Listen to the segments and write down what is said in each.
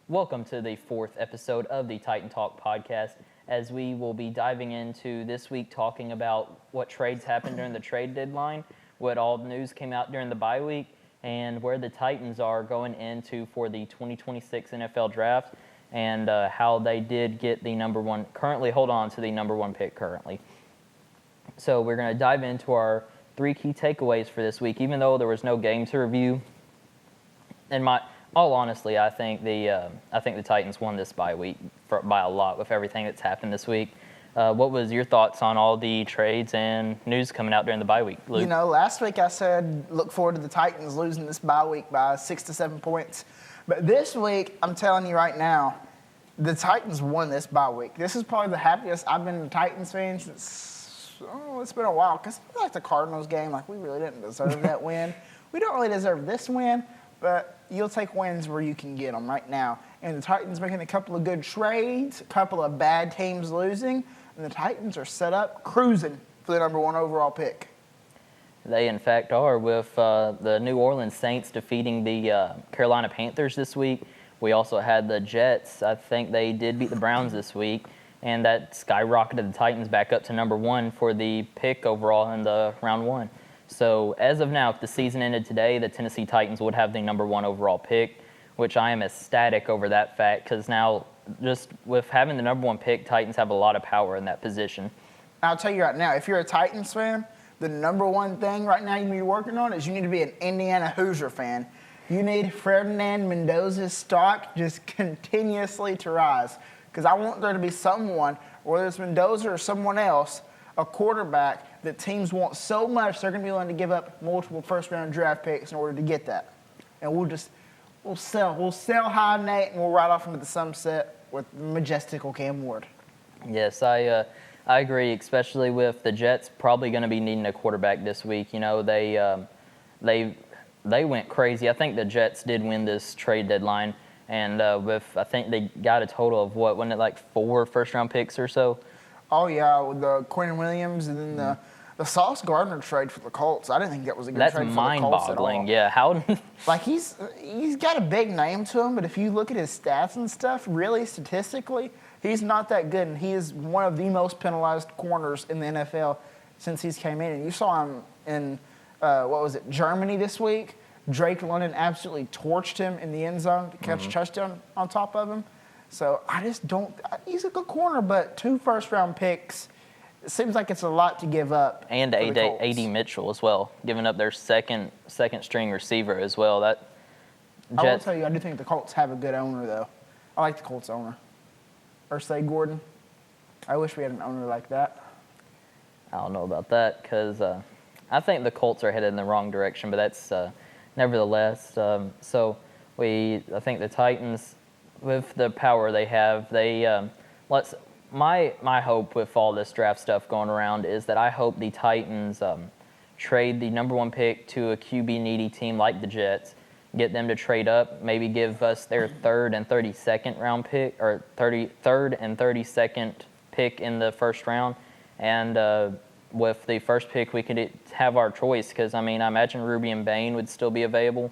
Welcome to the fourth episode of the Titan Talk podcast, as we will be diving into this week talking about what trades happened during the trade deadline, what all the news came out during the bye week, and where the Titans are going into for the 2026 NFL Draft, and how they did get the number one pick currently. So we're going to dive into our three key takeaways for this week, even though there was no game to review. And all honestly, I think the Titans won this bye week by a lot with everything that's happened this week. What was your thoughts on all the trades and news coming out during the bye week, Luke? Last week I said look forward to the Titans losing this bye week by 6 to 7 points. But this week, I'm telling you right now, the Titans won this bye week. This is probably the happiest I've been a Titans fan since, it's been a while. Because like the Cardinals game, we really didn't deserve that win. We don't really deserve this win, but you'll take wins where you can get them right now. And the Titans making a couple of good trades, a couple of bad teams losing, and the Titans are set up cruising for the number one overall pick. They, in fact, are, with the New Orleans Saints defeating the Carolina Panthers this week. We also had the Jets. I think they did beat the Browns this week, and that skyrocketed the Titans back up to number one for the pick overall in the round one. So as of now, if the season ended today, the Tennessee Titans would have the number one overall pick, which I am ecstatic over that fact, because now just with having the number one pick, Titans have a lot of power in that position. I'll tell you right now, if you're a Titans fan, the number one thing right now you need to be working on is you need to be an Indiana Hoosier fan. You need Ferdinand Mendoza's stock just continuously to rise, because I want there to be someone, whether it's Mendoza or someone else, a quarterback that teams want so much they're going to be willing to give up multiple first-round draft picks in order to get that. And we'll sell high, Nate, and we'll ride off into the sunset with majestical Cam Ward. Yes, I agree, especially with the Jets probably going to be needing a quarterback this week. They went crazy. I think the Jets did win this trade deadline, and I think they got a total of wasn't it 4 first-round picks or so? Oh, yeah, with the Quinn Williams and then the Sauce Gardner trade for the Colts. I didn't think that was a good trade for the Colts at all. That's mind-boggling, yeah. How? He's got a big name to him, but if you look at his stats and stuff, really statistically, he's not that good, and he is one of the most penalized corners in the NFL since he's came in. And you saw him in, Germany this week. Drake London absolutely torched him in the end zone to catch a touchdown on top of him. So I just don't – he's a good corner, but 2 first-round picks, it seems like it's a lot to give up. And A.D. Mitchell as well, giving up their second-string receiver as well. I will tell you, I do think the Colts have a good owner, though. I like the Colts owner. Ursay Gordon. I wish we had an owner like that. I don't know about that, because I think the Colts are headed in the wrong direction, but that's nevertheless. I think the Titans – with the power they have, my hope with all this draft stuff going around is that I hope the Titans trade the number one pick to a QB needy team like the Jets, get them to trade up, maybe give us their third and 32nd round pick, or third and 32nd pick in the first round, and with the first pick we could have our choice, because I imagine Ruby and Bain would still be available.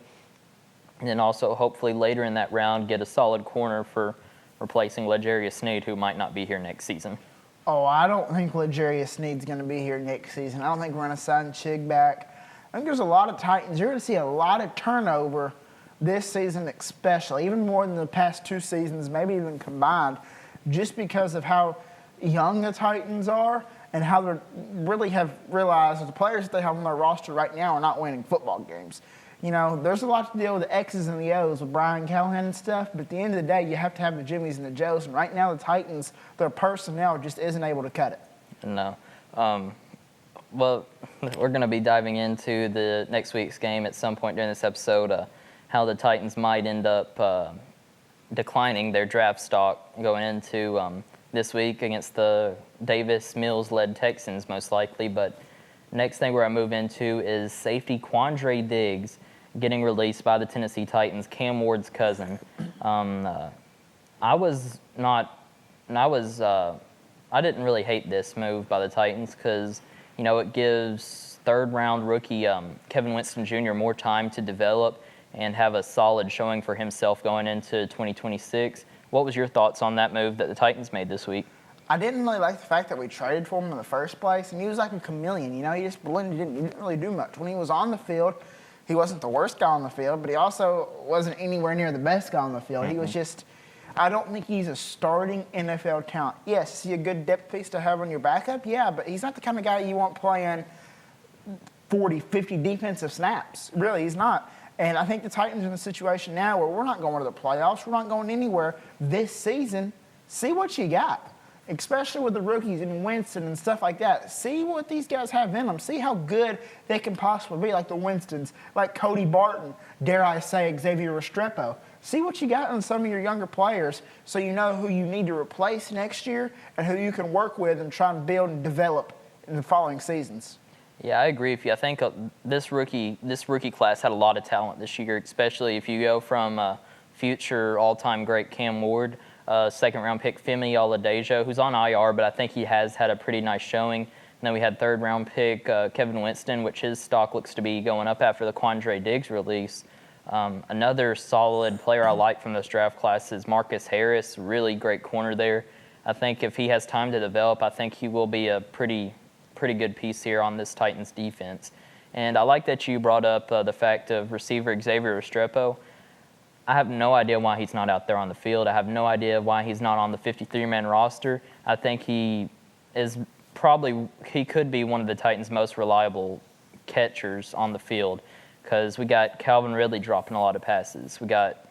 And then also, hopefully, later in that round, get a solid corner for replacing L'Jarius Sneed, who might not be here next season. Oh, I don't think L'Jarius Sneed's going to be here next season. I don't think we're going to sign Chig back. I think there's a lot of Titans. You're going to see a lot of turnover this season especially, even more than the past 2 seasons, maybe even combined, just because of how young the Titans are and how they really have realized that the players that they have on their roster right now are not winning football games. There's a lot to deal with the X's and the O's with Brian Callahan and stuff, but at the end of the day, you have to have the Jimmies and the Joes, and right now the Titans, their personnel just isn't able to cut it. No. Well, we're going to be diving into the next week's game at some point during this episode, how the Titans might end up declining their draft stock going into this week against the Davis Mills-led Texans, most likely. But next thing we're going to move into is safety Quandre Diggs getting released by the Tennessee Titans, Cam Ward's cousin. I didn't really hate this move by the Titans because, it gives third-round rookie Kevin Winston Jr. more time to develop and have a solid showing for himself going into 2026. What was your thoughts on that move that the Titans made this week? I didn't really like the fact that we traded for him in the first place, and he was like a chameleon. He just blended in. He didn't really do much. When he was on the field, he wasn't the worst guy on the field, but he also wasn't anywhere near the best guy on the field. He was just, I don't think he's a starting NFL talent. Yes, is he a good depth piece to have on your backup? Yeah, but he's not the kind of guy you want playing 40, 50 defensive snaps. Really, he's not. And I think the Titans are in a situation now where we're not going to the playoffs. We're not going anywhere this season. See what you got, especially with the rookies and Winston and stuff like that. See what these guys have in them. See how good they can possibly be, like the Winstons, like Cody Barton, dare I say Xavier Restrepo. See what you got in some of your younger players so you know who you need to replace next year and who you can work with and try and build and develop in the following seasons. Yeah, I agree with you. I think this rookie class had a lot of talent this year, especially if you go from future all-time great Cam Ward, second-round pick Femi Oladejo, who's on IR, but I think he has had a pretty nice showing. And then we had third-round pick Kevin Winston, which his stock looks to be going up after the Quandre Diggs release. Another solid player I like from this draft class is Marcus Harris, really great corner there. I think if he has time to develop, I think he will be a pretty good piece here on this Titans defense. And I like that you brought up the fact of receiver Xavier Restrepo. I have no idea why he's not out there on the field. I have no idea why he's not on the 53-man roster. I think he could be one of the Titans' most reliable catchers on the field because we got Calvin Ridley dropping a lot of passes. We got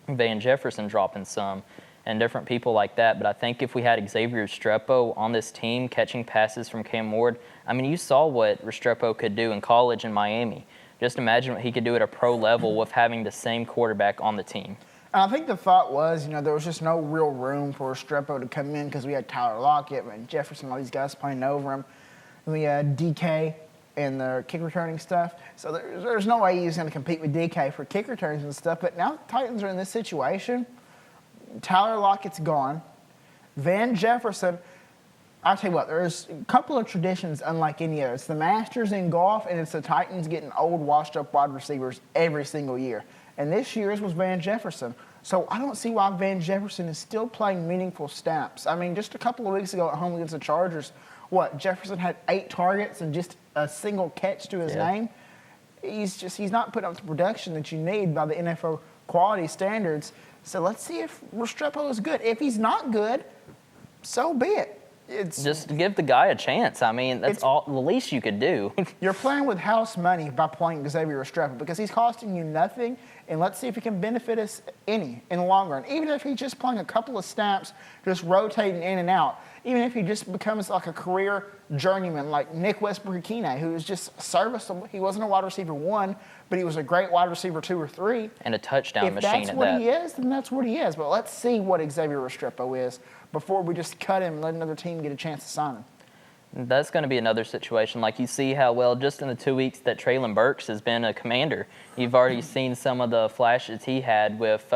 Van Jefferson dropping some and different people like that. But I think if we had Xavier Restrepo on this team catching passes from Cam Ward, I mean, you saw what Restrepo could do in college in Miami. Just imagine what he could do at a pro level with having the same quarterback on the team. And I think the thought was, there was just no real room for Restrepo to come in because we had Tyler Lockett and Jefferson, all these guys playing over him. And we had DK and the kick returning stuff. So there's no way he was going to compete with DK for kick returns and stuff. But now the Titans are in this situation. Tyler Lockett's gone. Van Jefferson, I'll tell you what, there's a couple of traditions unlike any other. It's the Masters in golf, and it's the Titans getting old, washed-up wide receivers every single year. And this year's was Van Jefferson. So I don't see why Van Jefferson is still playing meaningful snaps. I mean, just a couple of weeks ago at home against the Chargers, Jefferson had 8 targets and just a single catch to his name. He's not putting up the production that you need by the NFL quality standards. So let's see if Restrepo is good. If he's not good, so be it. It's just give the guy a chance. I mean, that's all the least you could do. You're playing with house money by playing Xavier Restrepo because he's costing you nothing, and let's see if he can benefit us in the long run. Even if he's just playing a couple of snaps, just rotating in and out, even if he just becomes like a career journeyman like Nick Westbrook-Ikine, who is just serviceable. He wasn't a wide receiver 1, but he was a great wide receiver 2 or 3. And a touchdown machine at that. If that's what he is, then that's what he is. But let's see what Xavier Restrepo is before we just cut him and let another team get a chance to sign him. That's going to be another situation. Like you see how well just in the 2 weeks that Treylon Burks has been a Commander, you've already seen some of the flashes he had with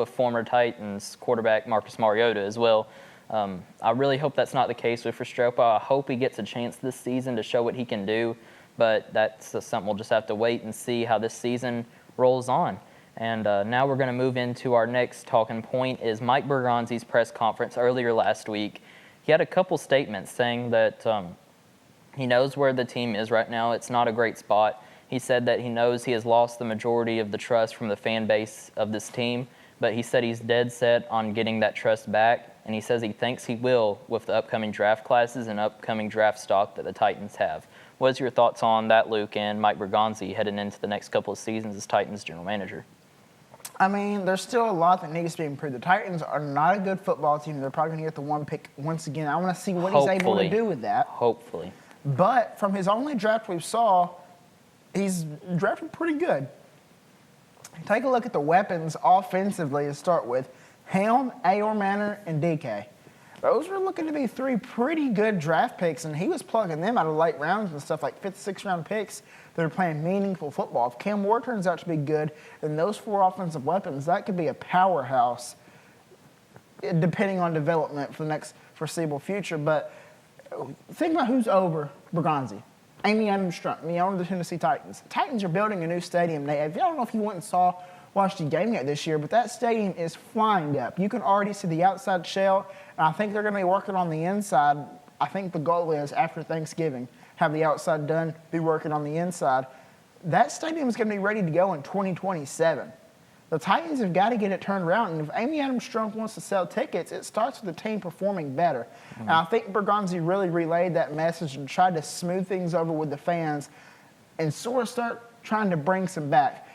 former Titans quarterback Marcus Mariota as well. I really hope that's not the case with Restrepo. I hope he gets a chance this season to show what he can do, but that's something we'll just have to wait and see how this season rolls on. And now we're going to move into our next talking point is Mike Bergonzi's press conference earlier last week. He had a couple statements saying that he knows where the team is right now. It's not a great spot. He said that he knows he has lost the majority of the trust from the fan base of this team, but he said he's dead set on getting that trust back, and he says he thinks he will with the upcoming draft classes and upcoming draft stock that the Titans have. What's your thoughts on that, Luke, and Mike Bergonzi heading into the next couple of seasons as Titans general manager? I mean, there's still a lot that needs to be improved. The Titans are not a good football team. They're probably going to get the 1 pick once again. I want to see what he's able to do with that. Hopefully. But from his only draft we saw, he's drafted pretty good. Take a look at the weapons offensively to start with. Helm, Ayor Manor, and DK. Those were looking to be 3 pretty good draft picks, and he was plugging them out of late rounds and stuff like 5th, 6th round picks that are playing meaningful football. If Cam Ward turns out to be good, then those 4 offensive weapons, that could be a powerhouse depending on development for the next foreseeable future. But think about who's over Bergonzi. Amy Adams Strunk, the owner of the Tennessee Titans. Titans are building a new stadium. I don't know if you went and watched the game yet this year, but that stadium is flying up. You can already see the outside shell, and I think they're going to be working on the inside. I think the goal is after Thanksgiving, have the outside done, be working on the inside. That stadium is going to be ready to go in 2027. The Titans have got to get it turned around, and if Amy Adams Strunk wants to sell tickets, it starts with the team performing better. Mm-hmm. And I think Bergonzi really relayed that message and tried to smooth things over with the fans and sort of start trying to bring some back.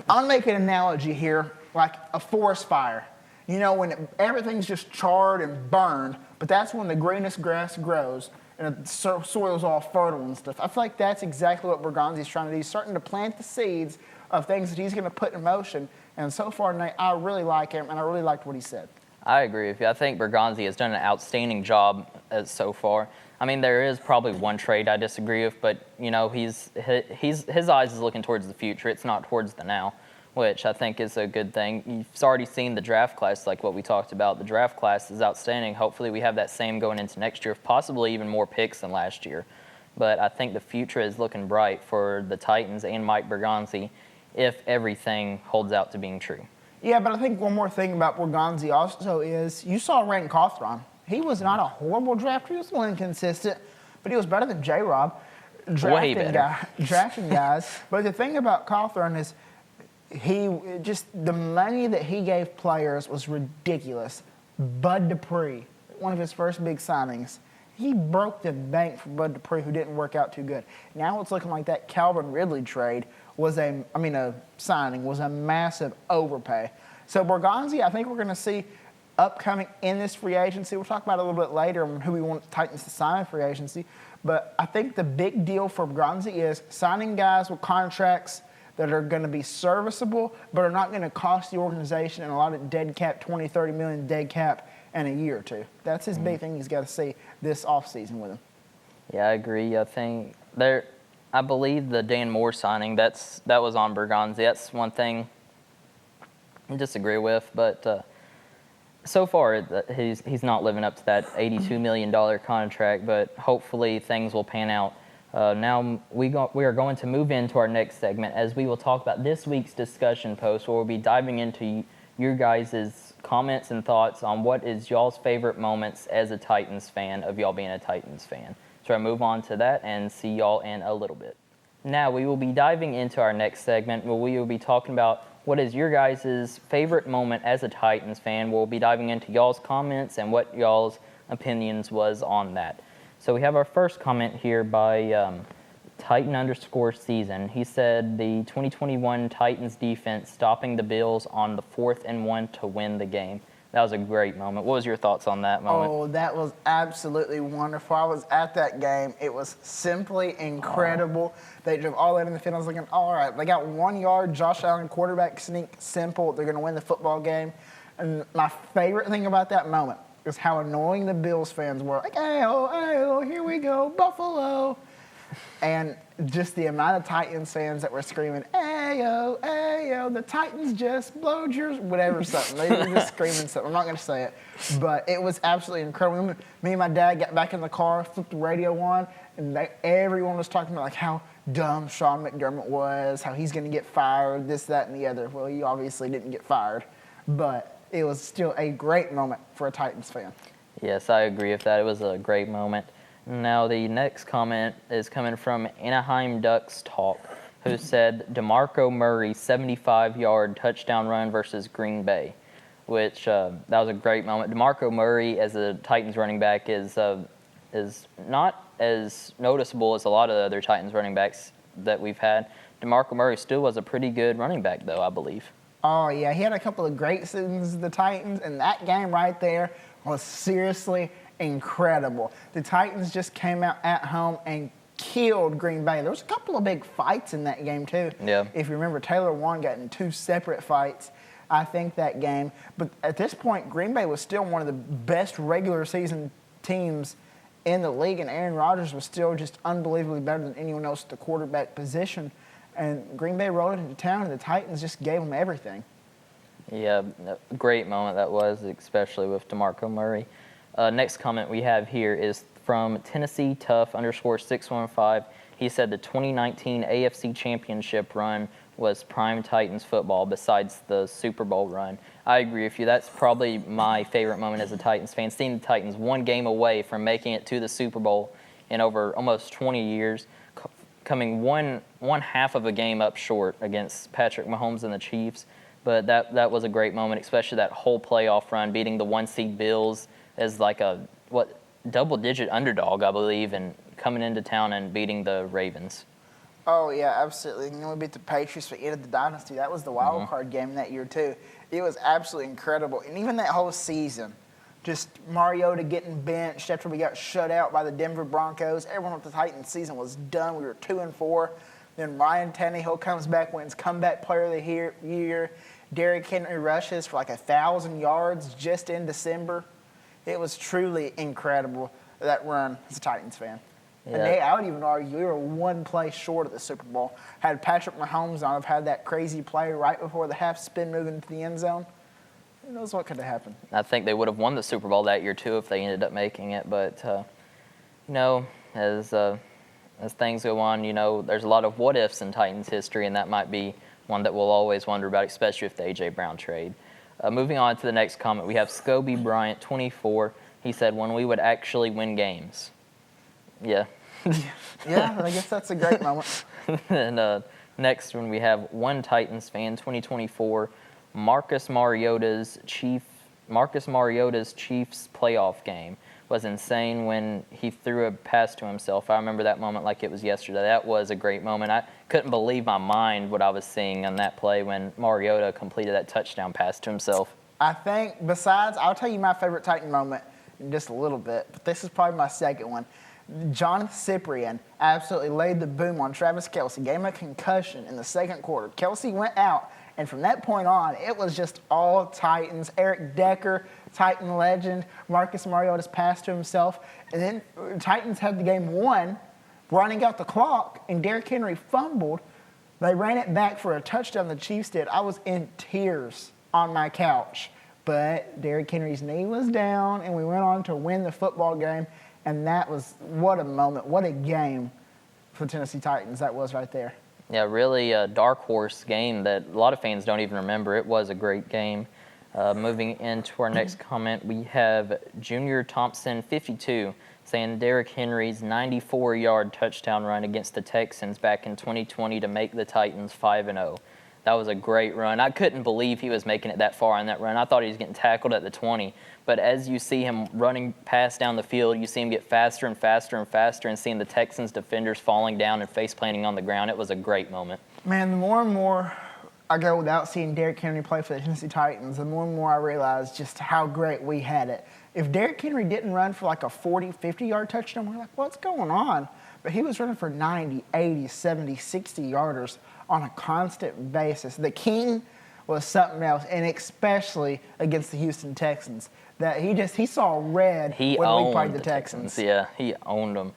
I'll make an analogy here, like a forest fire. You know, when everything's just charred and burned, but that's when the greenest grass grows and the soil's all fertile and stuff. I feel like that's exactly what Bergonzi's trying to do. He's starting to plant the seeds of things that he's going to put in motion. And so far, Nate, I really like him, and I really liked what he said. I agree with you. I think Bergonzi has done an outstanding job so far. I mean, there is probably one trade I disagree with, but, you know, his eyes is looking towards the future. It's not towards the now, which I think is a good thing. You've already seen the draft class, like what we talked about. The draft class is outstanding. Hopefully we have that same going into next year, possibly even more picks than last year. But I think the future is looking bright for the Titans and Mike Bergonzi if everything holds out to being true. Yeah, but I think one more thing about Bergonzi also is you saw Randy Cawthron. He was not a horrible drafter. He was a little inconsistent, but he was better than J-Rob. Drafting guys. But the thing about Cawthron is the money that he gave players was ridiculous. Bud Dupree, one of his first big signings, he broke the bank for Bud Dupree, who didn't work out too good. Now it's looking like that Calvin Ridley trade signing was a massive overpay. So Bergonzi, I think we're going to see upcoming in this free agency. We'll talk about it a little bit later on who we want the Titans to sign in free agency. But I think the big deal for Bergonzi is signing guys with contracts that are going to be serviceable, but are not going to cost the organization and a lot of dead cap, 20, 30 million dead cap in a year or two. That's his big thing he's got to see this offseason with him. Yeah, I agree. I believe the Dan Moore signing, that was on Bergonzi. That's one thing I disagree with, but so far he's not living up to that $82 million contract, but hopefully things will pan out. Now we are going to move into our next segment as we will talk about this week's discussion post, where we'll be diving into your guys' comments and thoughts on what is y'all's favorite moments as a Titans fan of y'all being a Titans fan. So I move on to that and see y'all in a little bit. Now we will be diving into our next segment where we will be talking about what is your guys' favorite moment as a Titans fan. We'll be diving into y'all's comments and what y'all's opinions was on that. So we have our first comment here by Titan_season. He said the 2021 Titans defense stopping the Bills on the 4th and 1 to win the game. That was a great moment. What was your thoughts on that moment? Oh, that was absolutely wonderful. I was at that game. It was simply incredible. They drove all in the field. I was looking, all right, they got 1 yard, Josh Allen quarterback sneak, simple. They're going to win the football game. And my favorite thing about that moment is how annoying the Bills fans were. Like, ayo, here we go, Buffalo. And just the amount of Titans fans that were screaming, ayo, the Titans just blowed yours, whatever, something. They were just screaming something. I'm not going to say it. But it was absolutely incredible. Me and my dad got back in the car, flipped the radio on, and everyone was talking about like how dumb Sean McDermott was, how he's going to get fired, this, that, and the other. Well, he obviously didn't get fired. But it was still a great moment for a Titans fan. Yes, I agree with that. It was a great moment. Now, the next comment is coming from Anaheim Ducks Talk, who said DeMarco Murray 75-yard touchdown run versus Green Bay, which that was a great moment. DeMarco Murray as a Titans running back is not as noticeable as a lot of the other Titans running backs that we've had. DeMarco Murray still was a pretty good running back, though, I believe. Oh, yeah, he had a couple of great seasons with the Titans, and that game right there was seriously incredible. The Titans just came out at home and killed Green Bay. There was a couple of big fights in that game, too. Yeah. If you remember, Taylor Warren got in 2 separate fights, I think, that game. But at this point, Green Bay was still one of the best regular season teams in the league, and Aaron Rodgers was still just unbelievably better than anyone else at the quarterback position. And Green Bay rolled into town, and the Titans just gave them everything. Yeah, a great moment that was, especially with DeMarco Murray. Next comment we have here is from Tennessee Tough _615. He said the 2019 AFC Championship run was prime Titans football besides the Super Bowl run. I agree with you. That's probably my favorite moment as a Titans fan, seeing the Titans one game away from making it to the Super Bowl in over almost 20 years, coming one half of a game up short against Patrick Mahomes and the Chiefs. But that was a great moment, especially that whole playoff run, beating the 1-seed Bills as like a double-digit underdog, I believe, and coming into town and beating the Ravens. Oh, yeah, absolutely. And then we beat the Patriots for the end of the dynasty. That was the wild card game that year, too. It was absolutely incredible. And even that whole season, just Mariota getting benched after we got shut out by the Denver Broncos. Everyone with the Titans season was done. We were 2-4. Then Ryan Tannehill comes back, wins comeback player of the year. Derrick Henry rushes for like 1,000 yards just in December. It was truly incredible, that run as a Titans fan. Yeah. And I would even argue we were one play short of the Super Bowl. Had Patrick Mahomes on, have had that crazy play right before the half spin move into the end zone. Who knows what could have happened? I think they would have won the Super Bowl that year too if they ended up making it. But as things go on, there's a lot of what ifs in Titans history, and that might be one that we'll always wonder about, especially with the A.J. Brown trade. Moving on to the next comment, we have Scobie Bryant, 24. He said, "When we would actually win games." Yeah. Yeah, I guess that's a great moment. And next one, we have one Titans fan, 2024, Marcus Mariota's Chiefs playoff game was insane when he threw a pass to himself. I remember that moment like it was yesterday. That was a great moment. I couldn't believe my mind what I was seeing on that play when Mariota completed that touchdown pass to himself. I think I'll tell you my favorite Titan moment in just a little bit, but this is probably my second one. Jonathan Cyprien absolutely laid the boom on Travis Kelce, gave him a concussion in the second quarter. Kelce went out, and from that point on, it was just all Titans. Eric Decker, Titan legend, Marcus Mariota's pass to himself, and then Titans had the game won, running out the clock, and Derrick Henry fumbled. They ran it back for a touchdown the Chiefs did. I was in tears on my couch, but Derrick Henry's knee was down, and we went on to win the football game. And that was, what a moment, what a game for the Tennessee Titans that was right there. Yeah, really a dark horse game that a lot of fans don't even remember. It was a great game. Moving into our next comment, we have Junior Thompson, 52, saying Derrick Henry's 94-yard touchdown run against the Texans back in 2020 to make the Titans 5-0. That was a great run. I couldn't believe he was making it that far on that run. I thought he was getting tackled at the 20. But as you see him running past down the field, you see him get faster and faster and faster, and seeing the Texans defenders falling down and face planting on the ground. It was a great moment. Man, the more and more I go without seeing Derrick Henry play for the Tennessee Titans, the more and more I realize just how great we had it. If Derrick Henry didn't run for like a 40, 50-yard touchdown, we're like, what's going on? But he was running for 90, 80, 70, 60-yarders on a constant basis. The King was something else, and especially against the Houston Texans. That he saw red when we played the Texans. Yeah, he owned them.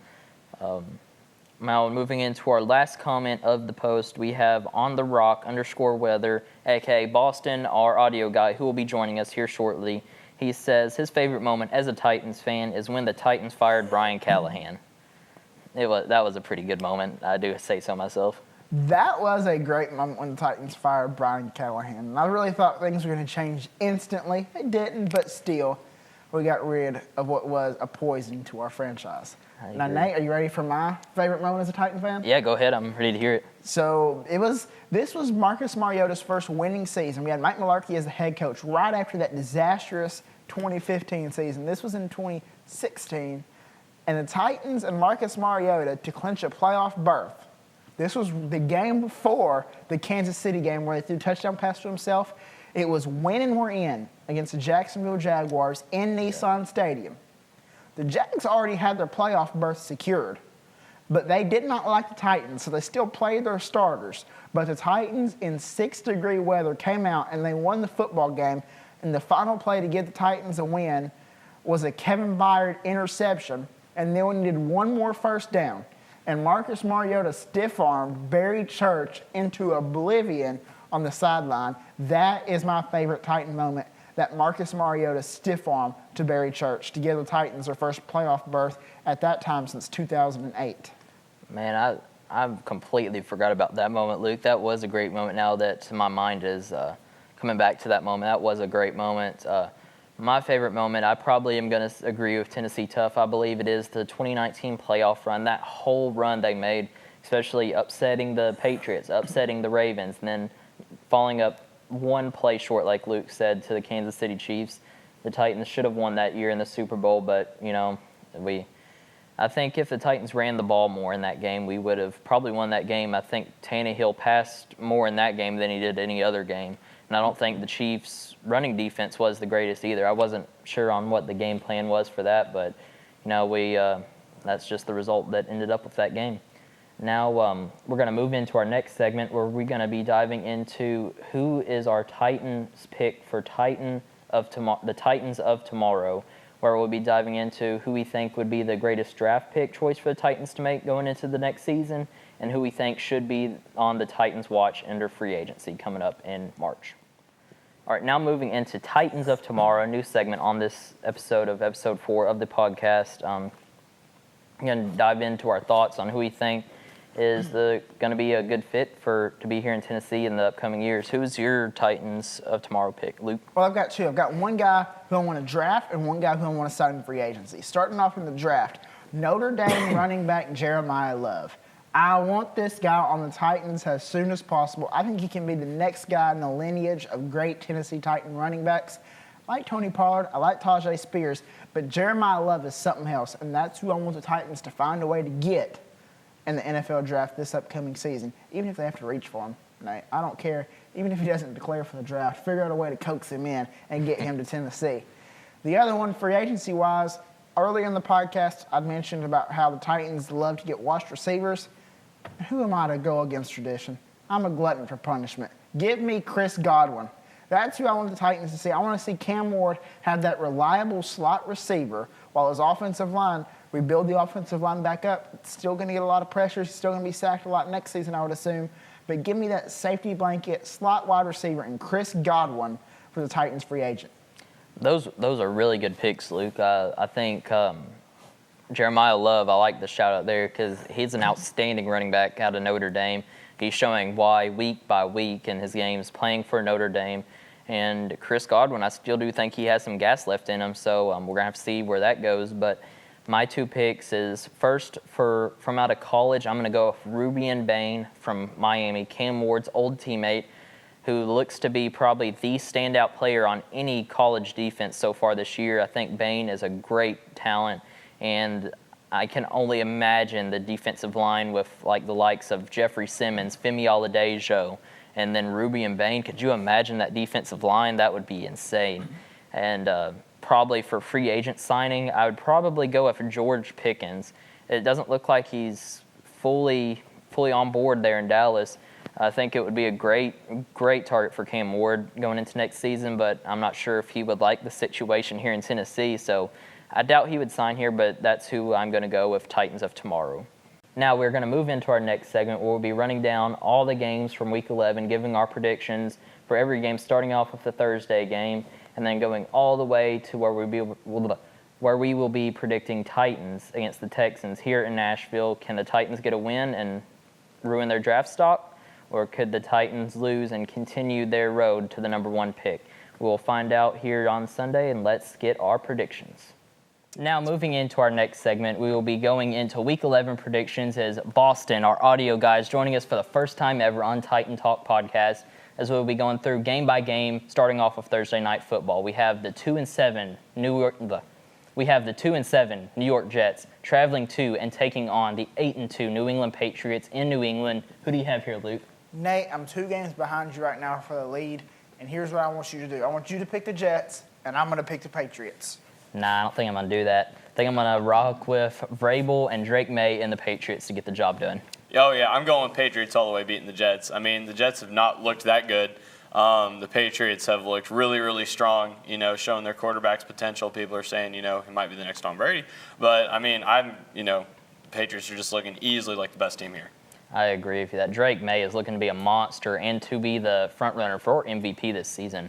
Now, moving into our last comment of the post, we have On The Rock _weather, a.k.a. Boston, our audio guy, who will be joining us here shortly. He says his favorite moment as a Titans fan is when the Titans fired Brian Callahan. That was a pretty good moment. I do say so myself. That was a great moment when the Titans fired Brian Callahan. And I really thought things were going to change instantly. They didn't, but still, we got rid of what was a poison to our franchise. Now, Nate, are you ready for my favorite moment as a Titan fan? Yeah, go ahead. I'm ready to hear it. So this was Marcus Mariota's first winning season. We had Mike Mularkey as the head coach right after that disastrous 2015 season. This was in 2016. And the Titans and Marcus Mariota to clinch a playoff berth. This was the game before the Kansas City game where he threw a touchdown pass to himself. It was win and we're in against the Jacksonville Jaguars in Nissan Stadium. The Jags already had their playoff berth secured, but they did not like the Titans, so they still played their starters. But the Titans in 6-degree weather came out and they won the football game, and the final play to give the Titans a win was a Kevin Byard interception, and then we needed one more first down. And Marcus Mariota stiff-armed Barry Church into oblivion on the sideline. That is my favorite Titan moment, that Marcus Mariota stiff-arm to Barry Church to give the Titans their first playoff berth at that time since 2008. Man, I've completely forgot about that moment, Luke. That was a great moment. Now that my mind is coming back to that moment, that was a great moment. My favorite moment, I probably am going to agree with Tennessee Tough. I believe it is the 2019 playoff run. That whole run they made, especially upsetting the Patriots, upsetting the Ravens, and then falling up one play short, like Luke said, to the Kansas City Chiefs. The Titans should have won that year in the Super Bowl, but, I think if the Titans ran the ball more in that game, we would have probably won that game. I think Tannehill passed more in that game than he did any other game. And I don't think the Chiefs' running defense was the greatest either. I wasn't sure on what the game plan was for that, but, that's just the result that ended up with that game. Now we're going to move into our next segment where we're going to be diving into who is our Titans pick for the Titans of tomorrow, where we'll be diving into who we think would be the greatest draft pick choice for the Titans to make going into the next season, and who we think should be on the Titans watch under free agency coming up in March. All right, now moving into Titans of Tomorrow, a new segment on this episode 4 of the podcast. I'm going to dive into our thoughts on who we think is going to be a good fit to be here in Tennessee in the upcoming years. Who's your Titans of Tomorrow pick, Luke? Well, I've got two. I've got one guy who I want to draft and one guy who I want to sign in free agency. Starting off in the draft, Notre Dame running back Jeremiah Love. I want this guy on the Titans as soon as possible. I think he can be the next guy in the lineage of great Tennessee Titan running backs. I like Tony Pollard, I like Tajay Spears, but Jeremiah Love is something else, and that's who I want the Titans to find a way to get in the NFL draft this upcoming season, even if they have to reach for him. Nate, I don't care. Even if he doesn't declare for the draft, figure out a way to coax him in and get him to Tennessee. The other one, free agency-wise, earlier in the podcast, I mentioned about how the Titans love to get washed receivers. Who am I to go against tradition? I'm a glutton for punishment. Give me Chris Godwin. That's who I want the Titans to see. I want to see Cam Ward have that reliable slot receiver while his offensive line, we build the offensive line back up. It's still going to get a lot of pressure. He's still going to be sacked a lot next season, I would assume. But give me that safety blanket, slot wide receiver, and Chris Godwin for the Titans free agent. Those are really good picks, Luke. I think Jeremiah Love, I like the shout out there because he's an outstanding running back out of Notre Dame. He's showing why week by week in his games playing for Notre Dame. And Chris Godwin, I still do think he has some gas left in him, so we're going to have to see where that goes. But my two picks is first from out of college, I'm going to go with Rubian Bain from Miami, Cam Ward's old teammate, who looks to be probably the standout player on any college defense so far this year. I think Bain is a great talent, and I can only imagine the defensive line with like the likes of Jeffrey Simmons, Femi Oladejo, and then Rubian Bain. Could you imagine that defensive line? That would be insane. And probably for free agent signing, I would probably go with George Pickens. It doesn't look like he's fully on board there in Dallas. I think it would be a great target for Cam Ward going into next season, but I'm not sure if he would like the situation here in Tennessee. So I doubt he would sign here, but that's who I'm going to go with Titans of tomorrow. Now we're going to move into our next segment where we'll be running down all the games from Week 11, giving our predictions for every game, starting off with the Thursday game, and then going all the way to where we will be predicting Titans against the Texans here in Nashville. Can the Titans get a win and ruin their draft stock, or could the Titans lose and continue their road to the number 1 pick? We'll find out here on Sunday, and let's get our predictions. Now, moving into our next segment, we will be going into Week 11 predictions as Boston, our audio guys, joining us for the first time ever on Titan Talk podcast, as we'll be going through game by game, starting off with Thursday Night Football. We have the 2-7 New York Jets traveling to and taking on the 8-2 New England Patriots in New England. Who do you have here, Luke? Nate, I'm 2 games behind you right now for the lead, and here's what I want you to do. I want you to pick the Jets, and I'm going to pick the Patriots. Nah, I don't think I'm going to do that. I think I'm going to rock with Vrabel and Drake May and the Patriots to get the job done. Oh, yeah, I'm going with Patriots all the way beating the Jets. I mean, the Jets have not looked that good. The Patriots have looked really, really strong, showing their quarterback's potential. People are saying, he might be the next Tom Brady. But, I mean, the Patriots are just looking easily like the best team here. I agree with you. That Drake May is looking to be a monster and to be the front runner for MVP this season.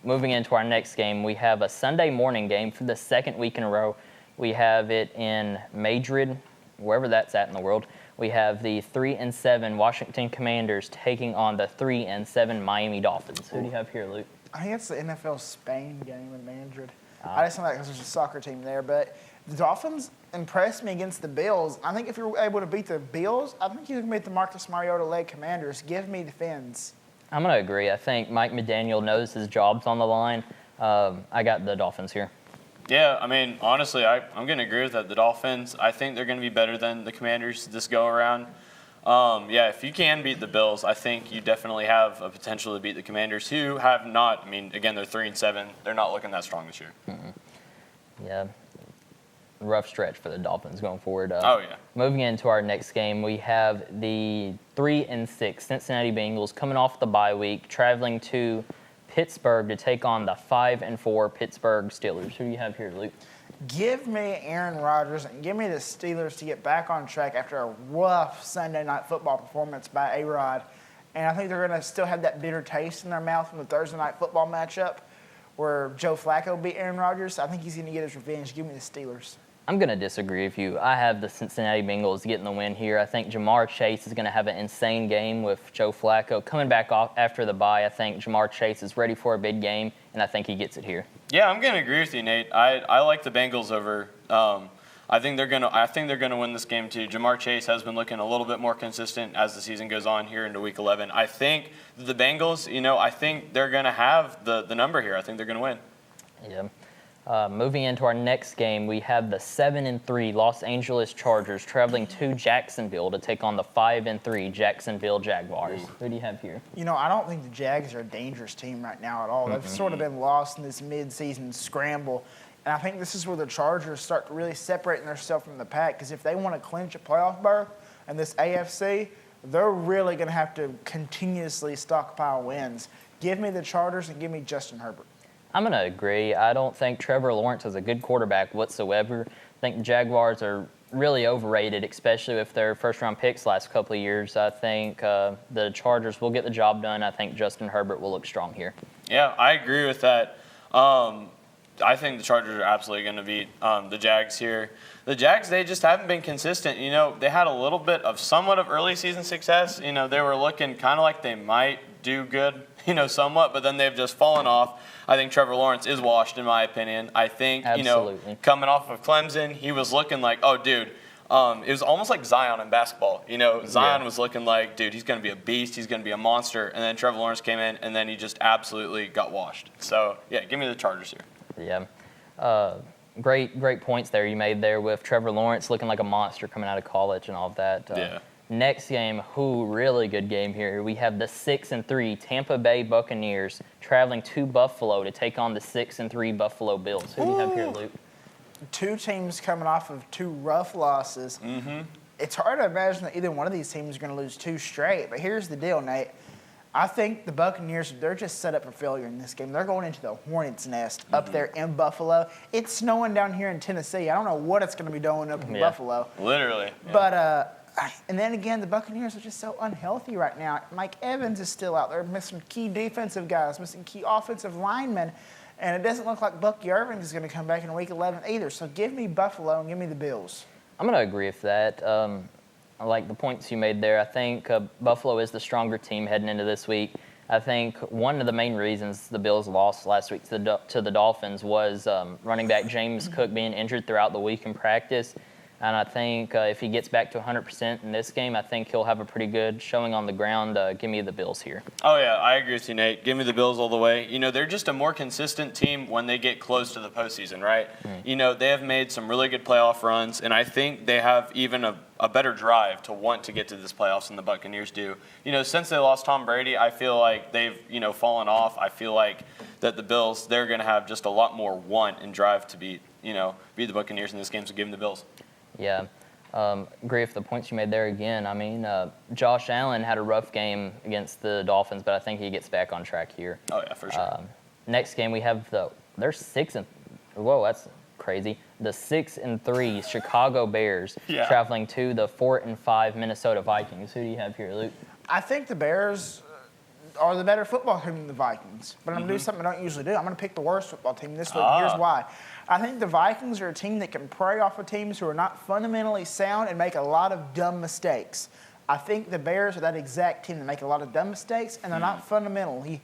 Moving into our next game, we have a Sunday morning game for the second week in a row. We have it in Madrid, wherever that's at in the world. we have the 3-7 Washington Commanders taking on the 3-7 Miami Dolphins. Who do you have here, Luke? I think it's the NFL Spain game in Madrid. I just know that because there's a soccer team there. But the Dolphins impressed me against the Bills. I think if you're able to beat the Bills, I think you can beat the Marcus Mariota-led Commanders. Give me the Fins. I'm going to agree. I think Mike McDaniel knows his job's on the line. I got the Dolphins here. Yeah, I mean, honestly, I'm going to agree with that. The Dolphins, I think they're going to be better than the Commanders this go-around. Yeah, if you can beat the Bills, I think you definitely have a potential to beat the Commanders, who have not. I mean, again, they're 3-7. They're not looking that strong this year. Yeah, rough stretch for the Dolphins going forward. Oh, yeah. Moving into our next game, we have the 3-6 Cincinnati Bengals coming off the bye week, traveling to Pittsburgh to take on the 5-4 Pittsburgh Steelers. Who do you have here, Luke? Give me Aaron Rodgers and give me the Steelers to get back on track after a rough Sunday night football performance by A-Rod. And I think they're going to still have that bitter taste in their mouth from the Thursday night football matchup where Joe Flacco beat Aaron Rodgers. I think he's going to get his revenge. Give me the Steelers. I'm going to disagree with you. I have the Cincinnati Bengals getting the win here. I think Jamar Chase is going to have an insane game with Joe Flacco. Coming back off after the bye, I think Jamar Chase is ready for a big game, and I think he gets it here. Yeah, I'm going to agree with you, Nate. I like the Bengals over. I think they're going to win this game too. Jamar Chase has been looking a little bit more consistent as the season goes on here into Week 11. I think the Bengals, I think they're going to have the number here. I think they're going to win. Yeah. Moving into our next game, we have the 7-3 Los Angeles Chargers traveling to Jacksonville to take on the 5-3 Jacksonville Jaguars. Who do you have here? I don't think the Jags are a dangerous team right now at all. They've sort of been lost in this mid-season scramble. And I think this is where the Chargers start to really separating themselves from the pack, because if they want to clinch a playoff berth in this AFC, they're really going to have to continuously stockpile wins. Give me the Chargers and give me Justin Herbert. I'm going to agree. I don't think Trevor Lawrence is a good quarterback whatsoever. I think the Jaguars are really overrated, especially with their first-round picks last couple of years. I think the Chargers will get the job done. I think Justin Herbert will look strong here. Yeah, I agree with that. I think the Chargers are absolutely going to beat the Jags here. The Jags, they just haven't been consistent. They had a little bit of somewhat of early season success. They were looking kind of like they might do good, somewhat, but then they've just fallen off. I think Trevor Lawrence is washed, in my opinion. I think, Absolutely. Coming off of Clemson, he was looking like, oh, dude, it was almost like Zion in basketball. Zion was looking like, dude, he's going to be a beast. He's going to be a monster. And then Trevor Lawrence came in, and then he just absolutely got washed. So, yeah, give me the Chargers here. Yeah. Great points there you made there with Trevor Lawrence looking like a monster coming out of college and all of that. Yeah. Next game, really good game here. We have the 6-3 Tampa Bay Buccaneers traveling to Buffalo to take on the 6-3 Buffalo Bills. Who do you have here, Luke? Two teams coming off of two rough losses. It's hard to imagine that either one of these teams is going to lose two straight. But here's the deal, Nate. I think the Buccaneers, they're just set up for failure in this game. They're going into the hornet's nest up there in Buffalo. It's snowing down here in Tennessee. I don't know what it's going to be doing up in Buffalo. Literally. Yeah. But and then again, the Buccaneers are just so unhealthy right now. Mike Evans is still out there, missing key defensive guys, missing key offensive linemen. And it doesn't look like Bucky Irving is going to come back in Week 11 either. So give me Buffalo and give me the Bills. I'm going to agree with that. I like the points you made there. I think Buffalo is the stronger team heading into this week. I think one of the main reasons the Bills lost last week to the Dolphins was running back James Cook being injured throughout the week in practice. And I think if he gets back to 100% in this game, I think he'll have a pretty good showing on the ground. Give me the Bills here. Oh, yeah, I agree with you, Nate. Give me the Bills all the way. They're just a more consistent team when they get close to the postseason, right? They have made some really good playoff runs, and I think they have even a better drive to want to get to this playoffs than the Buccaneers do. Since they lost Tom Brady, I feel like they've, fallen off. I feel like that the Bills, they're going to have just a lot more want and drive to beat the Buccaneers in this game, so give them the Bills. Yeah, agree with the points you made there again. I mean, Josh Allen had a rough game against the Dolphins, but I think he gets back on track here. Oh, yeah, for sure. Next game, we have they're 6-. Whoa, that's crazy. The 6-3 Chicago Bears traveling to the 4-5 Minnesota Vikings. Who do you have here, Luke? I think the Bears, are the better football team than the Vikings. But I'm going to do something I don't usually do. I'm going to pick the worst football team this week. Here's why. I think the Vikings are a team that can prey off of teams who are not fundamentally sound and make a lot of dumb mistakes. I think the Bears are that exact team that make a lot of dumb mistakes, and they're not fundamentally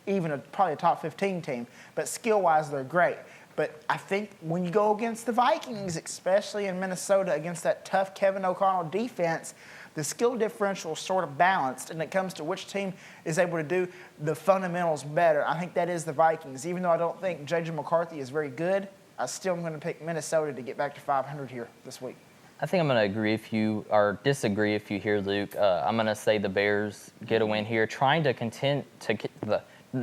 even probably a top 15 team. But skill-wise, they're great. But I think when you go against the Vikings, especially in Minnesota, against that tough Kevin O'Connell defense, the skill differential is sort of balanced, and it comes to which team is able to do the fundamentals better. I think that is the Vikings. Even though I don't think J.J. McCarthy is very good, I still am going to pick Minnesota to get back to 500 here this week. I think I'm going to agree if you or disagree if you hear Luke. I'm going to say the Bears get a win here, trying to contend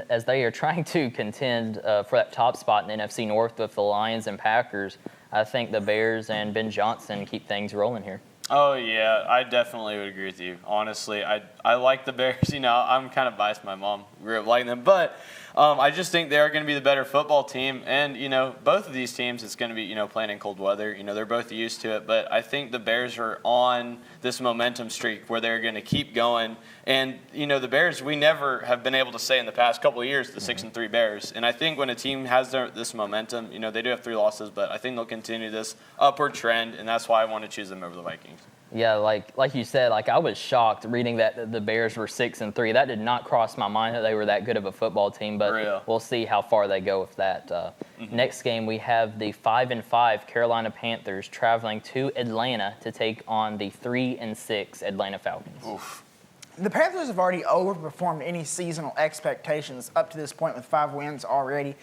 as they are trying to contend for that top spot in the NFC North with the Lions and Packers. I think the Bears and Ben Johnson keep things rolling here. Oh, yeah, I definitely would agree with you. Honestly, I like the Bears. I'm kind of biased. My mom grew up liking them. But I just think they are going to be the better football team. And, both of these teams, it's going to be, playing in cold weather. They're both used to it. But I think the Bears are on this momentum streak where they're going to keep going. And, the Bears, we never have been able to say in the past couple of years the 6-3 Bears. And I think when a team has this momentum, they do have 3 losses, but I think they'll continue this upward trend. And that's why I want to choose them over the Vikings. Yeah, like you said, I was shocked reading that the Bears were 6-3. That did not cross my mind that they were that good of a football team, but we'll see how far they go with that. Next game, we have the 5-5 Carolina Panthers traveling to Atlanta to take on the 3-6 Atlanta Falcons. Oof. The Panthers have already overperformed any seasonal expectations up to this point with 5 wins already.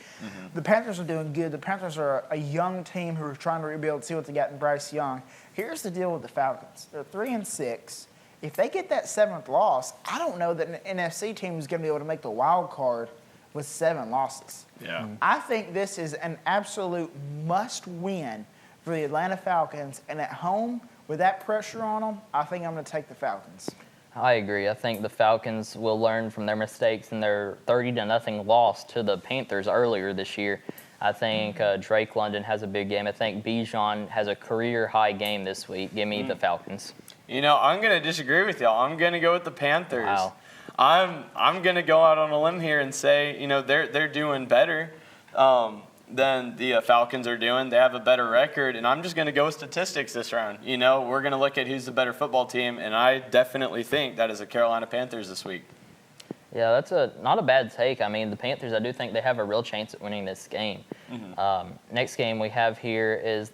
The Panthers are doing good. The Panthers are a young team who are trying to rebuild, see what they got in Bryce Young. Here's the deal with the Falcons. They're 3-6. If they get that 7th loss, I don't know that an NFC team is going to be able to make the wild card with 7 losses. Yeah. I think this is an absolute must-win for the Atlanta Falcons. And at home, with that pressure on them, I think I'm going to take the Falcons. I agree. I think the Falcons will learn from their mistakes in their 30-0 loss to the Panthers earlier this year. I think Drake London has a big game. I think Bijan has a career-high game this week. Give me the Falcons. I'm going to disagree with y'all. I'm going to go with the Panthers. Wow. I'm going to go out on a limb here and say, they're doing better than the Falcons are doing. They have a better record, and I'm just going to go with statistics this round. We're going to look at who's the better football team, and I definitely think that is the Carolina Panthers this week. Yeah, that's not a bad take. I mean, the Panthers, I do think they have a real chance at winning this game. Next game we have here is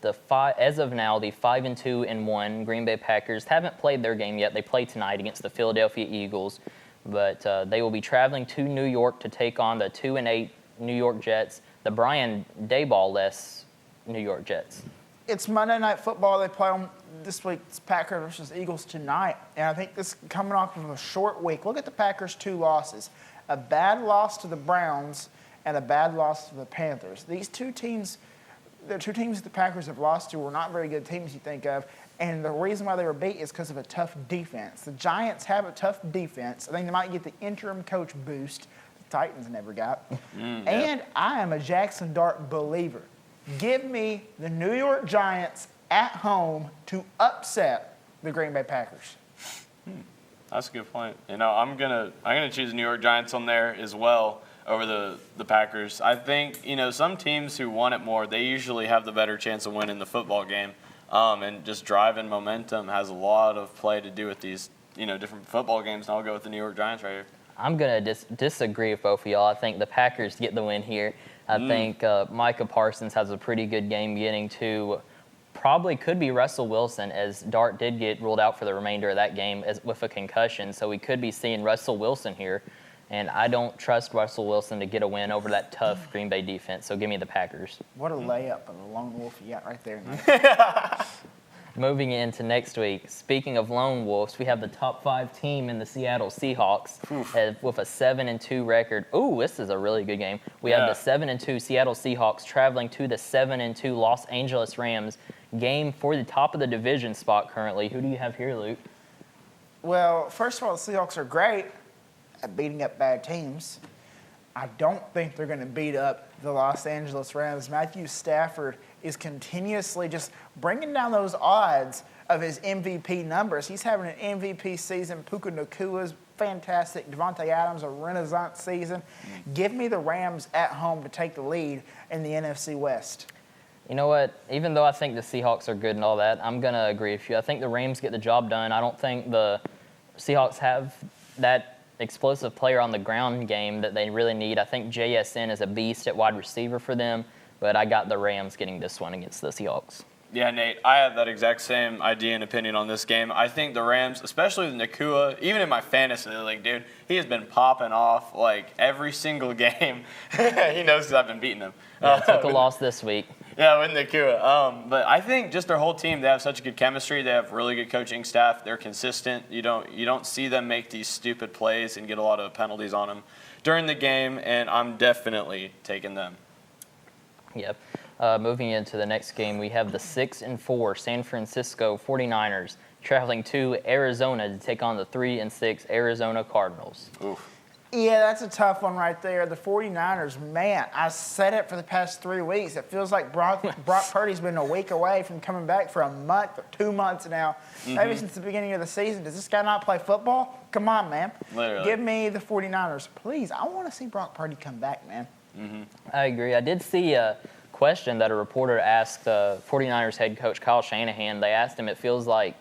as of now, the 5-2-1 Green Bay Packers haven't played their game yet. They play tonight against the Philadelphia Eagles, but they will be traveling to New York to take on the 2-8 New York Jets, the Brian Daboll-less New York Jets. It's Monday Night Football. They play on this week's Packers versus Eagles tonight. And I think this coming off of a short week. Look at the Packers' 2 losses. A bad loss to the Browns and a bad loss to the Panthers. These 2 teams, the 2 teams the Packers have lost to were not very good teams you think of. And the reason why they were beat is because of a tough defense. The Giants have a tough defense. I think they might get the interim coach boost the Titans never got. And I am a Jackson Dart believer. Give me the New York Giants at home to upset the Green Bay Packers. That's a good point. I'm gonna choose the New York Giants on there as well over the Packers. I think some teams who want it more, they usually have the better chance of winning the football game. And just driving momentum has a lot of play to do with these different football games. And I'll go with the New York Giants right here. I'm going to disagree with both of y'all. I think the Packers get the win here. I think Micah Parsons has a pretty good game getting to probably could be Russell Wilson, as Dart did get ruled out for the remainder of that game with a concussion. So we could be seeing Russell Wilson here. And I don't trust Russell Wilson to get a win over that tough Green Bay defense. So give me the Packers. What a layup of a lone wolf you got right there. Moving into next week, speaking of lone wolves, we have the top 5 team in the Seattle Seahawks with a 7-2 record. Ooh, this is a really good game. We have the 7-2 Seattle Seahawks traveling to the 7-2 Los Angeles Rams. Game for the top of the division spot currently. Who do you have here, Luke? Well, first of all, the Seahawks are great at beating up bad teams. I don't think they're going to beat up the Los Angeles Rams. Matthew Stafford is continuously just bringing down those odds of his MVP numbers. He's having an MVP season. Puka Nakua's fantastic. Devontae Adams, a renaissance season. Give me the Rams at home to take the lead in the NFC West. You know what? Even though I think the Seahawks are good and all that, I'm going to agree with you. I think the Rams get the job done. I don't think the Seahawks have that explosive player on the ground game that they really need. I think JSN is a beast at wide receiver for them, but I got the Rams getting this one against the Seahawks. Yeah, Nate, I have that exact same idea and opinion on this game. I think the Rams, especially with Nakua, even in my fantasy league, dude, he has been popping off like every single game. He knows because I've been beating him. Yeah, took a loss this week. Yeah, with Nakua. But I think just their whole team, they have such good chemistry. They have really good coaching staff. They're consistent. You don't see them make these stupid plays and get a lot of penalties on them during the game, and I'm definitely taking them. Yep. Moving into the next game, we have the 6-4 San Francisco 49ers traveling to Arizona to take on the 3-6 Arizona Cardinals. Oof. Yeah, that's a tough one right there. The 49ers, man, I said it for the past 3 weeks. It feels like Brock Purdy's been a week away from coming back for a month or 2 months now, maybe since the beginning of the season. Does this guy not play football? Come on, man. Literally. Give me the 49ers. Please, I want to see Brock Purdy come back, man. I agree. I did see a question that a reporter asked 49ers head coach Kyle Shanahan. They asked him, it feels like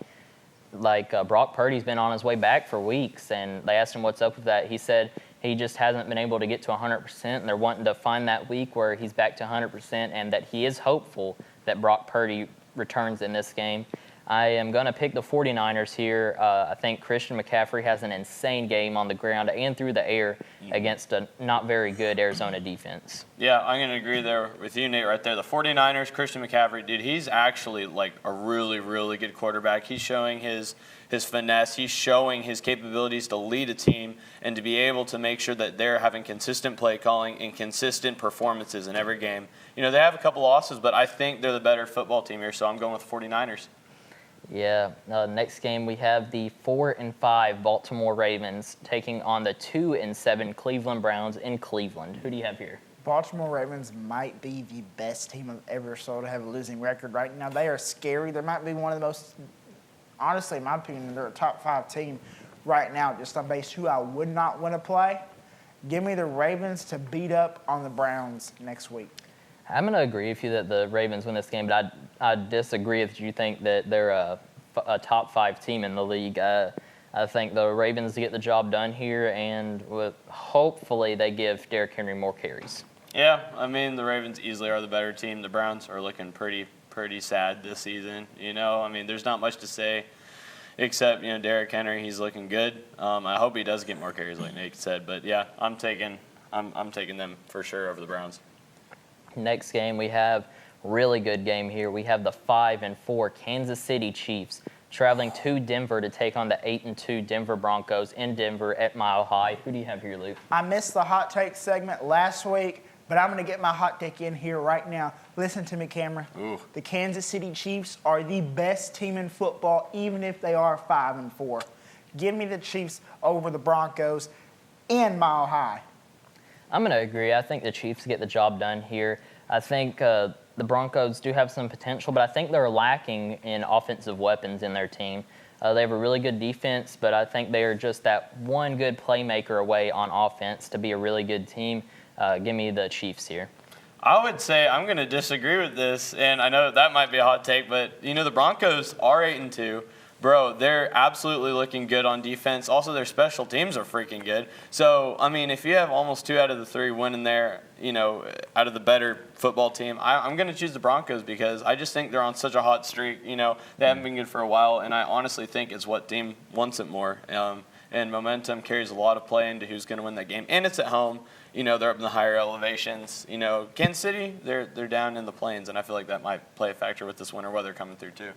Brock Purdy's been on his way back for weeks, and they asked him what's up with that. He said he just hasn't been able to get to 100%, and they're wanting to find that week where he's back to 100%, and that he is hopeful that Brock Purdy returns in this game. I am going to pick the 49ers here. I think Christian McCaffrey has an insane game on the ground and through the air against a not very good Arizona defense. Yeah, I'm going to agree there with you, Nate, right there. The 49ers, Christian McCaffrey, dude, he's actually like a really, really good quarterback. He's showing his finesse. He's showing his capabilities to lead a team and to be able to make sure that they're having consistent play calling and consistent performances in every game. You know, they have a couple losses, but I think they're the better football team here, so I'm going with the 49ers. Yeah. Next game, we have the 4-5 Baltimore Ravens taking on the 2-7 Cleveland Browns in Cleveland. Who do you have here? Baltimore Ravens might be the best team I've ever saw to have a losing record right now. They are scary. They might be one of the most, honestly, in my opinion, they're a top 5 team right now, just on base who I would not want to play. Give me the Ravens to beat up on the Browns next week. I'm going to agree with you that the Ravens win this game, but I disagree with you think that they're a top 5 team in the league. I think the Ravens get the job done here, and hopefully they give Derrick Henry more carries. Yeah, I mean, the Ravens easily are the better team. The Browns are looking pretty sad this season. You know, I mean, there's not much to say except, you know, Derrick Henry, he's looking good. I hope he does get more carries like Nate said, but yeah, I'm taking them for sure over the Browns. Next game, we have really good game here. We have the 5-4 Kansas City Chiefs traveling to Denver to take on the 8-2 Denver Broncos in Denver at Mile High. Who do you have here, Luke? I missed the hot take segment last week, but I'm going to get my hot take in here right now. Listen to me, Cameron. Ooh. The Kansas City Chiefs are the best team in football, even if they are 5-4. Give me the Chiefs over the Broncos in Mile High. I'm going to agree. I think the Chiefs get the job done here. I think the Broncos do have some potential, but I think they're lacking in offensive weapons in their team. They have a really good defense, but I think they are just that one good playmaker away on offense to be a really good team. Give me the Chiefs here. I would say I'm going to disagree with this, and I know that might be a hot take, but, you know, the Broncos are 8-2. Bro, they're absolutely looking good on defense. Also, their special teams are freaking good. So, I mean, if you have almost 2 out of the 3 winning there, you know, out of the better football team, I'm going to choose the Broncos because I just think they're on such a hot streak. You know, they haven't been good for a while, and I honestly think it's what team wants it more. And momentum carries a lot of play into who's going to win that game. And it's at home. You know, they're up in the higher elevations. You know, Kansas City, they're down in the plains, and I feel like that might play a factor with this winter weather coming through too.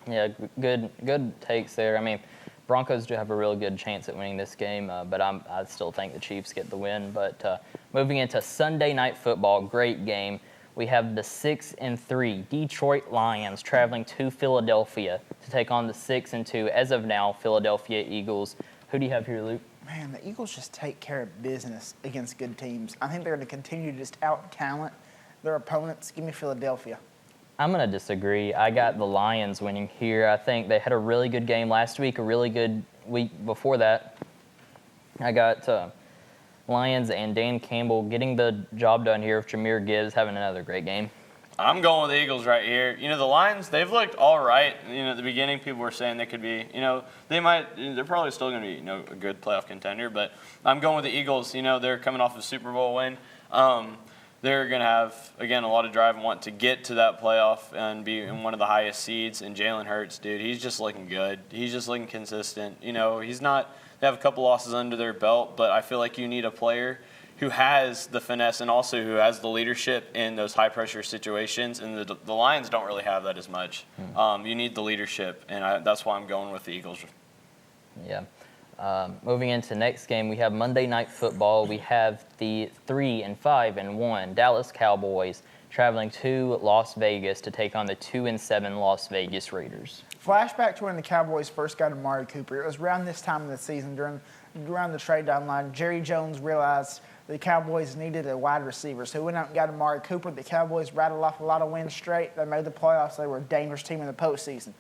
Yeah, good takes there. I mean, Broncos do have a really good chance at winning this game, but I still think the Chiefs get the win. But moving into Sunday Night Football, great game. We have the 6-3 Detroit Lions traveling to Philadelphia to take on the 6-2, as of now, Philadelphia Eagles. Who do you have here, Luke? Man, the Eagles just take care of business against good teams. I think they're going to continue to just out-talent their opponents. Give me Philadelphia. I'm going to disagree. I got the Lions winning here. I think they had a really good game last week, a really good week before that. I got Lions and Dan Campbell getting the job done here with Jahmyr Gibbs having another great game. I'm going with the Eagles right here. The Lions, they've looked all right. At the beginning, people were saying they could be, they're probably still going to be, a good playoff contender. But I'm going with the Eagles. They're coming off a Super Bowl win. They're going to have, again, a lot of drive and want to get to that playoff and be in one of the highest seeds. And Jalen Hurts, dude, he's just looking good. He's just looking consistent. He's not – they have a couple losses under their belt, but I feel like you need a player who has the finesse and also who has the leadership in those high-pressure situations. And the Lions don't really have that as much. You need the leadership, and that's why I'm going with the Eagles. Yeah. Moving into next game, we have Monday Night Football. We have the 3-5-1 Dallas Cowboys traveling to Las Vegas to take on the 2-7 Las Vegas Raiders. Flashback to when the Cowboys first got Amari Cooper. It was around this time of the season, around the trade deadline. Jerry Jones realized the Cowboys needed a wide receiver, so he went out and got Amari Cooper. The Cowboys rattled off a lot of wins straight. They made the playoffs. They were a dangerous team in the postseason.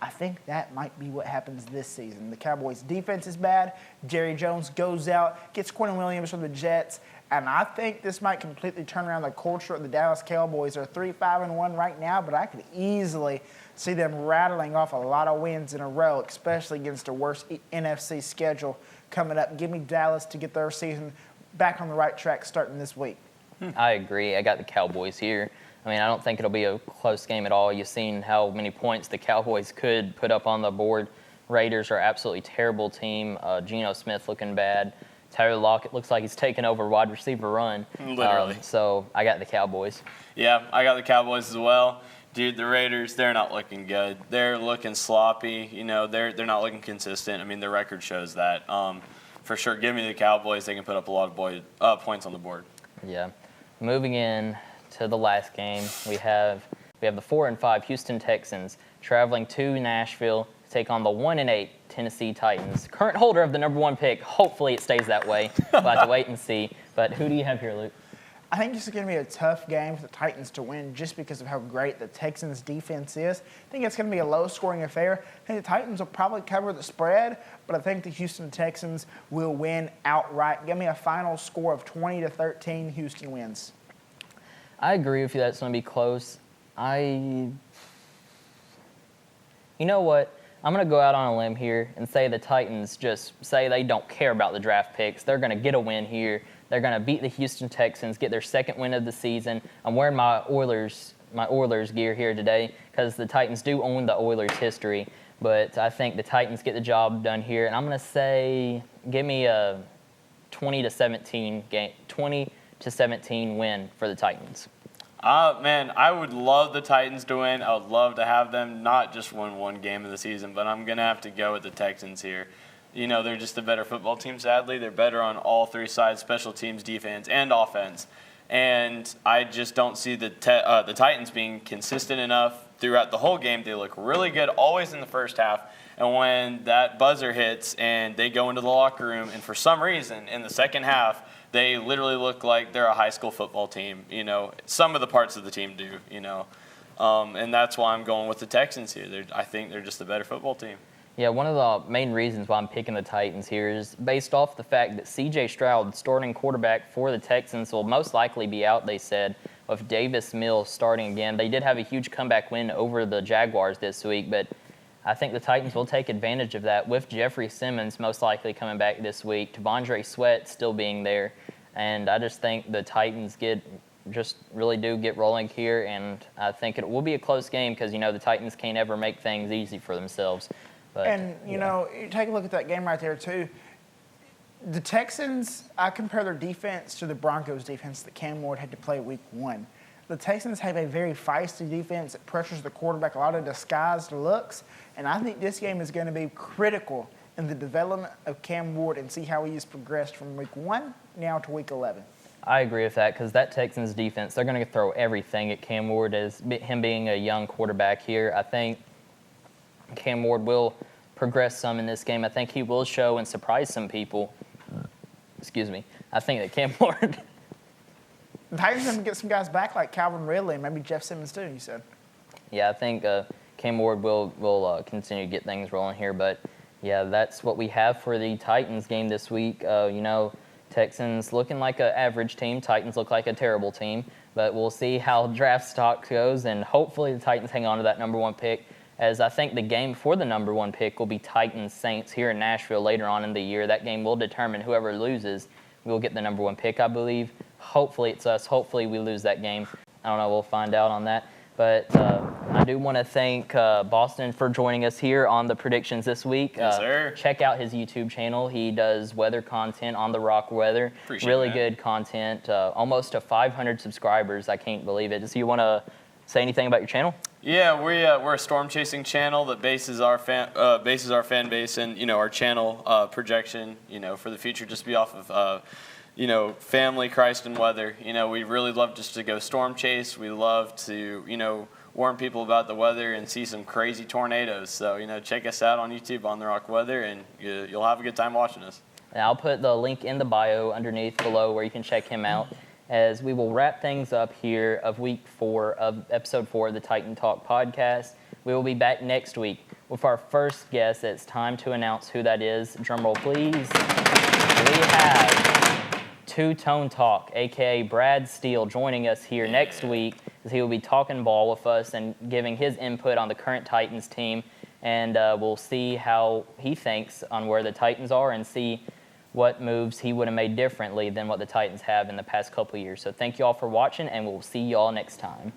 I think that might be what happens this season. The Cowboys' defense is bad. Jerry Jones goes out, gets Quentin Williams from the Jets, and I think this might completely turn around the culture of the Dallas Cowboys. They're 3-5-1 right now, but I could easily see them rattling off a lot of wins in a row, especially against a worse NFC schedule coming up. Give me Dallas to get their season back on the right track starting this week. I agree. I got the Cowboys here. I don't think it'll be a close game at all. You've seen how many points the Cowboys could put up on the board. Raiders are absolutely terrible team. Geno Smith looking bad. Tyler Lockett looks like he's taking over wide receiver run. Literally. So I got the Cowboys. Yeah, I got the Cowboys as well. Dude, the Raiders, they're not looking good. They're looking sloppy. They're not looking consistent. Their record shows that. For sure, give me the Cowboys. They can put up a lot of points on the board. Yeah. Moving in to the last game, we have the 4-5 Houston Texans traveling to Nashville to take on the 1-8 Tennessee Titans. Current holder of the number 1 pick. Hopefully it stays that way. We'll have to wait and see. But who do you have here, Luke? I think this is going to be a tough game for the Titans to win just because of how great the Texans' defense is. I think it's going to be a low-scoring affair. I think the Titans will probably cover the spread, but I think the Houston Texans will win outright. Give me a final score of 20-13. Houston wins. I agree with you that it's going to be close. You know what? I'm going to go out on a limb here and say the Titans just say they don't care about the draft picks. They're going to get a win here. They're going to beat the Houston Texans, get their second win of the season. I'm wearing my Oilers gear here today because the Titans do own the Oilers history. But I think the Titans get the job done here. And I'm going to say give me a 20-17 game, 20-17 win for the Titans. Man, I would love the Titans to win. I would love to have them not just win one game of the season, but I'm going to have to go with the Texans here. They're just a better football team, sadly. They're better on all three sides, special teams, defense, and offense. And I just don't see the Titans being consistent enough throughout the whole game. They look really good always in the first half. And when that buzzer hits and they go into the locker room, and for some reason in the second half, they literally look like they're a high school football team. Some of the parts of the team do, and that's why I'm going with the Texans here. I think they're just a better football team. Yeah, one of the main reasons why I'm picking the Titans here is based off the fact that C.J. Stroud, starting quarterback for the Texans, will most likely be out, they said, with Davis Mills starting again. They did have a huge comeback win over the Jaguars this week, but I think the Titans will take advantage of that with Jeffrey Simmons most likely coming back this week, T'Vondre Sweat still being there, and I just think the Titans really do get rolling here, and I think it will be a close game because, the Titans can't ever make things easy for themselves. But, you take a look at that game right there, too. The Texans, I compare their defense to the Broncos' defense that Cam Ward had to play week 1. The Texans have a very feisty defense that pressures the quarterback, a lot of disguised looks, and I think this game is going to be critical in the development of Cam Ward and see how he has progressed from week 1 now to week 11. I agree with that because that Texans defense, they're going to throw everything at Cam Ward as him being a young quarterback here. I think Cam Ward will progress some in this game. I think he will show and surprise some people. Excuse me. I think that Cam Ward. The Titans are going to get some guys back like Calvin Ridley and maybe Jeff Simmons too, you said. Yeah, I think Cam Ward will continue to get things rolling here. But Yeah, that's what we have for the Titans game this week. Texans looking like an average team. Titans look like a terrible team. But we'll see how draft stock goes, and hopefully the Titans hang on to that number 1 pick, as I think the game for the number 1 pick will be Titans-Saints here in Nashville later on in the year. That game will determine whoever loses will get the number 1 pick, I believe. Hopefully it's us. Hopefully we lose that game. I don't know. We'll find out on that. But I do want to thank Boston for joining us here on the predictions this week. Yes, sir. Check out his YouTube channel. He does weather content on the Rock Weather. Appreciate really that. good content. Almost to 500 subscribers. I can't believe it. So you want to say anything about your channel? Yeah, we're a storm chasing channel that bases our fan base and our channel projection for the future just be off of family, Christ, and weather. We really love just to go storm chase. We love to, warn people about the weather and see some crazy tornadoes. So, check us out on YouTube on The Rock Weather, and you'll have a good time watching us. And I'll put the link in the bio underneath below where you can check him out, as we will wrap things up here of week 4 of episode 4 of the Titan Talk podcast. We will be back next week with our first guest. It's time to announce who that is. Drum roll, please. We have Two Tone Talk, a.k.a. Brad Steele, joining us here next week, as he will be talking ball with us and giving his input on the current Titans team. And we'll see how he thinks on where the Titans are and see what moves he would have made differently than what the Titans have in the past couple of years. So thank you all for watching, and we'll see you all next time.